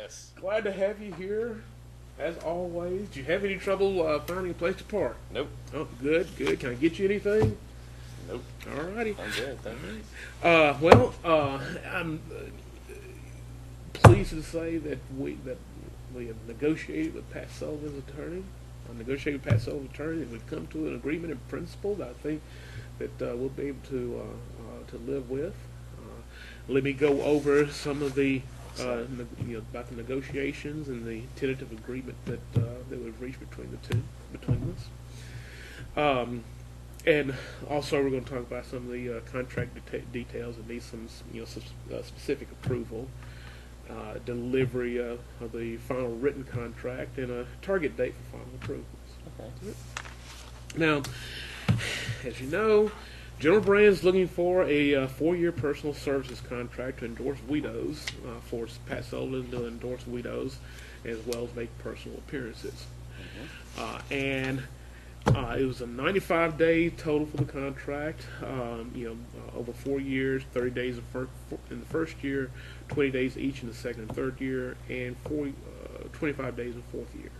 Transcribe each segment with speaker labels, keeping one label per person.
Speaker 1: Yes.
Speaker 2: Glad to have you here, as always. Do you have any trouble finding a place to park?
Speaker 1: Nope.
Speaker 2: Oh, good. Can I get you anything?
Speaker 1: Nope.
Speaker 2: Alrighty.
Speaker 1: I'm good. Thank you.
Speaker 2: I'm pleased to say that we have negotiated with Pat Sullivan's attorney. I negotiated with Pat Sullivan's attorney, and we've come to an agreement in principle that I think that we'll be able to live with. Let me go over some of the about the negotiations and the tentative agreement that we've reached between us. And also, we're going to talk about some of the contract details and need some specific approval, delivery of the final written contract, and a target date for final approvals.
Speaker 1: Okay.
Speaker 2: Now, as you know, General Brand is looking for a 4-year personal services contract to endorse widows, for Pat Sullivan to endorse widows, as well as make personal appearances. And it was a 95-day total for the contract. Over 4 years, 30 days in the first year, 20 days each in the second and third year, and 25 days in the fourth year,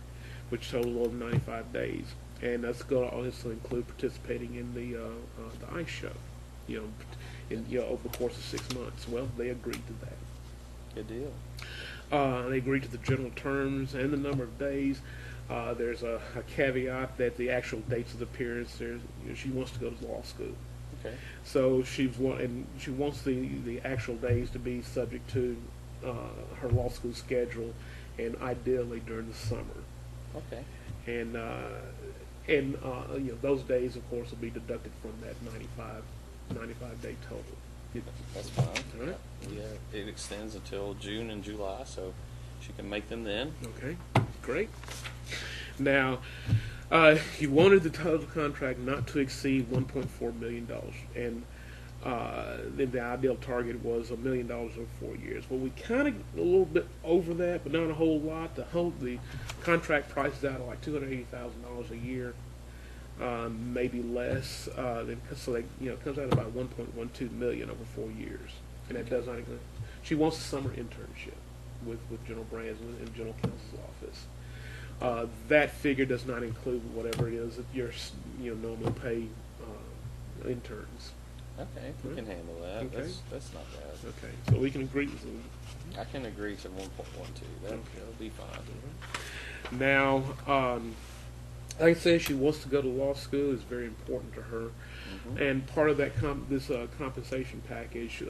Speaker 2: which total of 95 days. And that's going to also include participating in the ice show, over the course of 6 months. Well, they agreed to that.
Speaker 1: Good deal.
Speaker 2: They agreed to the general terms and the number of days. There's a caveat that the actual dates of the appearance. She wants to go to law school,
Speaker 1: Okay.
Speaker 2: so she wants the actual days to be subject to her law school schedule, and ideally during the summer.
Speaker 1: Okay.
Speaker 2: And those days, of course, will be deducted from that 95 day total.
Speaker 1: That's fine.
Speaker 2: All right.
Speaker 1: Yeah, it extends until June and July, so she can make them then.
Speaker 2: Okay, great. Now, he wanted the total contract not to exceed $1.4 million, and then the ideal target was $1 million over 4 years. Well, we kind of a little bit over that, but not a whole lot. The contract prices out at like $280,000 a year, maybe less. So it comes out at about $1.12 million over 4 years, and that does not include. She wants a summer internship with General Brands in the General Counsel's office. That figure does not include whatever it is that you're normally pay interns.
Speaker 1: Okay, we can handle that.
Speaker 2: Okay.
Speaker 1: That's not bad.
Speaker 2: Okay, so we can agree.
Speaker 1: I can agree to 1.12. That'll be fine.
Speaker 2: Now, like I said, she wants to go to law school. It's very important to her, and part of that this compensation package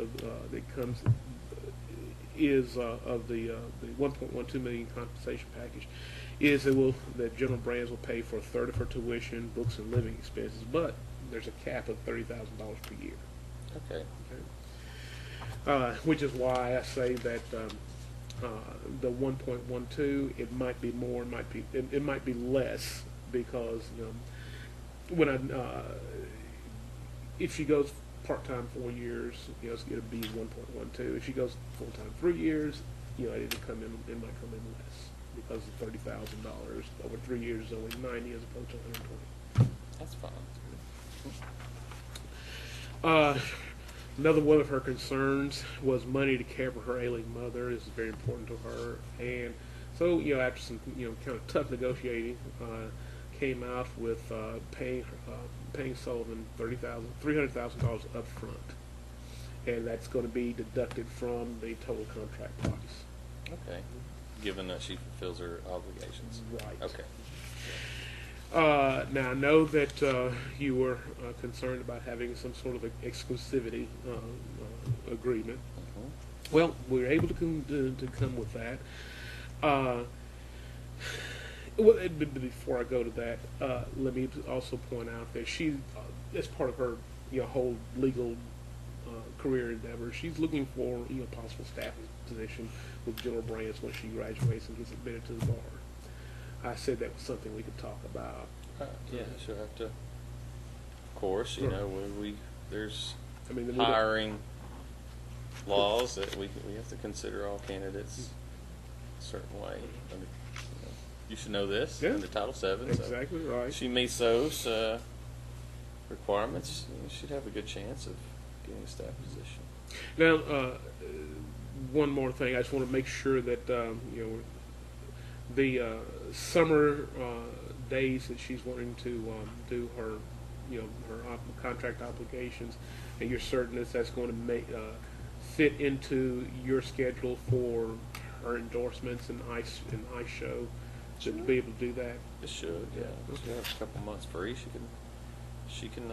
Speaker 2: that comes is of the 1.12 million compensation package is that General Brands will pay for a third of her tuition, books, and living expenses, but there's a cap of $30,000 per year.
Speaker 1: Okay.
Speaker 2: Which is why I say that the 1.12, it might be more, it might be less, because if she goes part-time 4 years, it's going to be 1.12. If she goes full-time 3 years, it might come in less, because of $30,000 over 3 years is only 90 as opposed to 120.
Speaker 1: That's fine.
Speaker 2: Another one of her concerns was money to care for her ailing mother. This is very important to her, and so after some kind of tough negotiating, came out with paying Sullivan $300,000 up front, and that's going to be deducted from the total contract price.
Speaker 1: Okay. Given that she fulfills her obligations.
Speaker 2: Right.
Speaker 1: Okay.
Speaker 2: Now, I know that you were concerned about having some sort of exclusivity agreement. Well, we were able to come with that. Before I go to that, let me also point out that she, as part of her whole legal career endeavor, she's looking for a possible staff position with General Brands when she graduates and gets admitted to the bar. I said that was something we could talk about.
Speaker 1: Yeah, she'll have to. Of course, there's
Speaker 2: the
Speaker 1: hiring laws that we have to consider all candidates a certain way. You should know this under Title VII.
Speaker 2: Exactly right.
Speaker 1: If she meets those requirements, she'd have a good chance of getting a staff position.
Speaker 2: Now, one more thing. I just want to make sure that the summer days that she's wanting to do her her contract obligations, and you're certain that that's going to make fit into your schedule for her endorsements and ice show, to be able to do that.
Speaker 1: It should, yeah. She has a couple months free. She can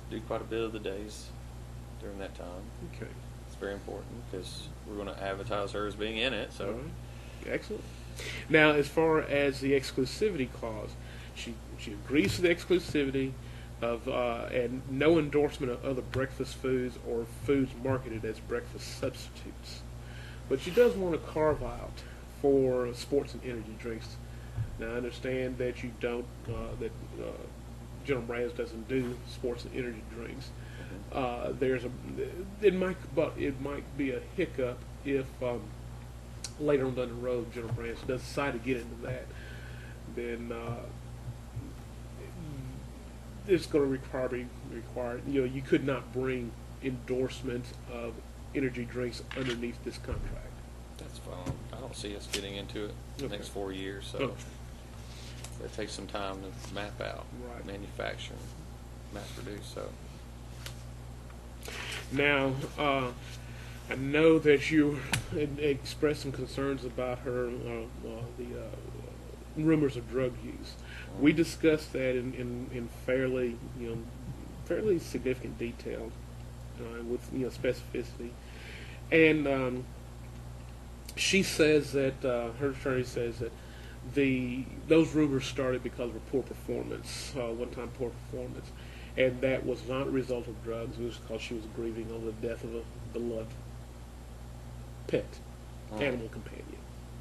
Speaker 1: do quite a bit of the days during that time.
Speaker 2: Okay.
Speaker 1: It's very important because we're going to advertise her as being in it. So,
Speaker 2: excellent. Now, as far as the exclusivity clause, she agrees to the exclusivity of and no endorsement of other breakfast foods or foods marketed as breakfast substitutes. But she does want to carve out for sports and energy drinks. Now, I understand that you don't that General Brands doesn't do sports and energy drinks. It might be a hiccup if later on down the road General Brands does decide to get into that. Then it's going to require you could not bring endorsements of energy drinks underneath this contract.
Speaker 1: that's fine. I don't see us getting into it the next 4 years. So it takes some time to map out, manufacture, mass produce. So
Speaker 2: now, I know that you expressed some concerns about her the rumors of drug use. We discussed that in fairly significant detail with specificity, and she says that her attorney says that those rumors started because of her poor performance, one-time poor performance, and that was not a result of drugs. It was because she was grieving over the death of a beloved pet, animal companion.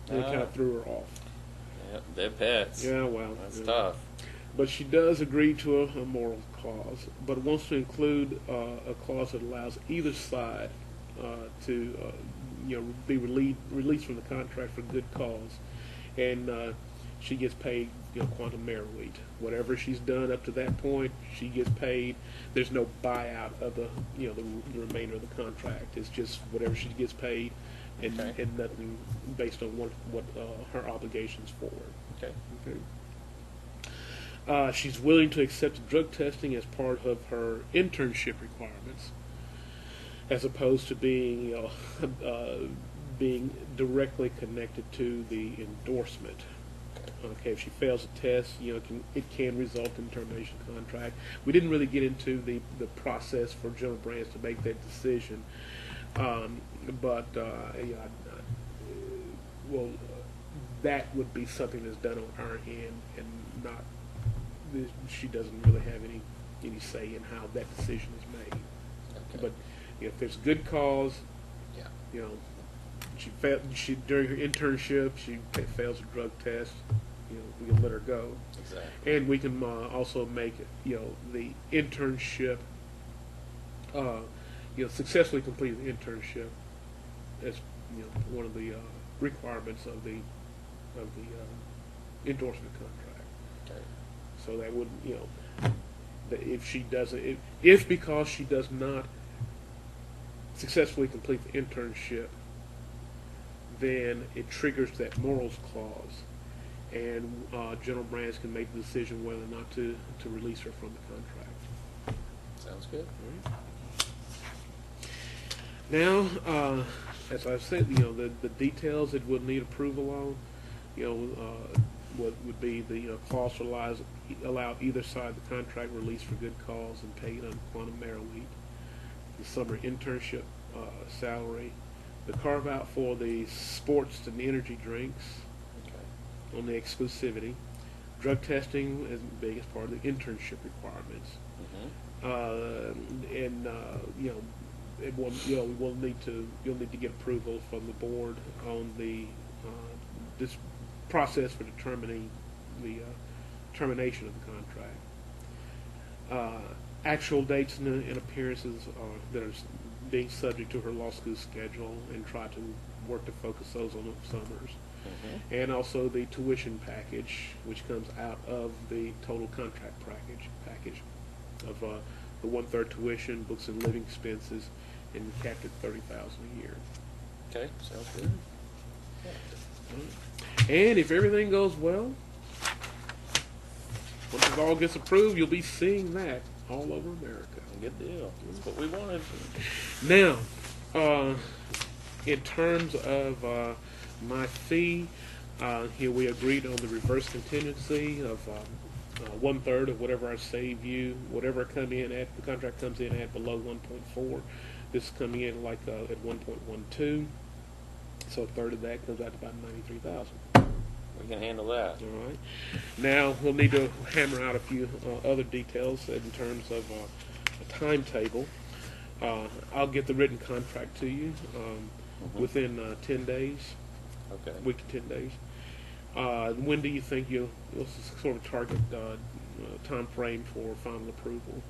Speaker 2: And it kind of threw her off.
Speaker 1: Yep, they're pets.
Speaker 2: Yeah, well,
Speaker 1: that's tough.
Speaker 2: But she does agree to a moral clause, but wants to include a clause that allows either side to be released from the contract for good cause, and she gets paid quantum merit. Whatever she's done up to that point, she gets paid. There's no buyout of the remainder of the contract. It's just whatever she gets paid, and nothing based on what her obligations for.
Speaker 1: Okay.
Speaker 2: She's willing to accept drug testing as part of her internship requirements, as opposed to being directly connected to the endorsement. Okay, if she fails a test, it can result in termination of contract. We didn't really get into the process for General Brands to make that decision, that would be something that's done on our end, and not. She doesn't really have any say in how that decision is made. Okay. But if there's good cause, she during her internship she fails a drug test, we can let her go.
Speaker 1: Exactly.
Speaker 2: And we can also make the internship, successfully complete the internship as one of the requirements of the endorsement contract.
Speaker 1: Okay.
Speaker 2: So that would, that if she doesn't, if because she does not successfully complete the internship, then it triggers that morals clause, and General Brands can make the decision whether or not to release her from the contract.
Speaker 1: Sounds good.
Speaker 2: Now, as I said, the details it would need approval on, what would be the clause to allow either side of the contract released for good cause and paid on quantum merit, the summer internship salary, the carve out for the sports and energy drinks on the exclusivity, drug testing as big as part of the internship requirements, and you'll need to get approval from the board on the this process for determining the termination of the contract. Actual dates and appearances that are being subject to her law school schedule, and try to work to focus those on the summers. And also the tuition package, which comes out of the total contract package of the 1/3 tuition, books and living expenses, and capped at $30,000 a year.
Speaker 1: Okay, sounds good.
Speaker 2: And if everything goes well, once it all gets approved, you'll be seeing that all over America.
Speaker 1: Good deal. That's what we wanted.
Speaker 2: Now, in terms of my fee, here we agreed on the reverse contingency of 1/3 of whatever I save you, whatever the contract comes in at below 1.4. This is coming in like at 1.12, so 1/3 of that comes out to about 93,000.
Speaker 1: We can handle that.
Speaker 2: All right. Now we'll need to hammer out a few other details in terms of a timetable. I'll get the written contract to you within 10 days.
Speaker 1: Okay.
Speaker 2: Week to 10 days. When do you think you'll sort of target time frame for final approval?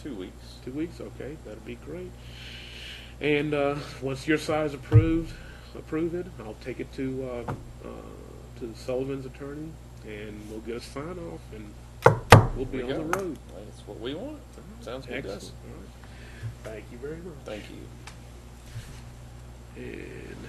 Speaker 1: 2 weeks.
Speaker 2: 2 weeks, okay, that'll be great. And once your side's approve it, I'll take it to Sullivan's attorney, and we'll get a sign off, and we'll be on the road.
Speaker 1: That's what we want. Sounds good.
Speaker 2: Excellent. All right. Thank you very much.
Speaker 1: Thank you.
Speaker 2: And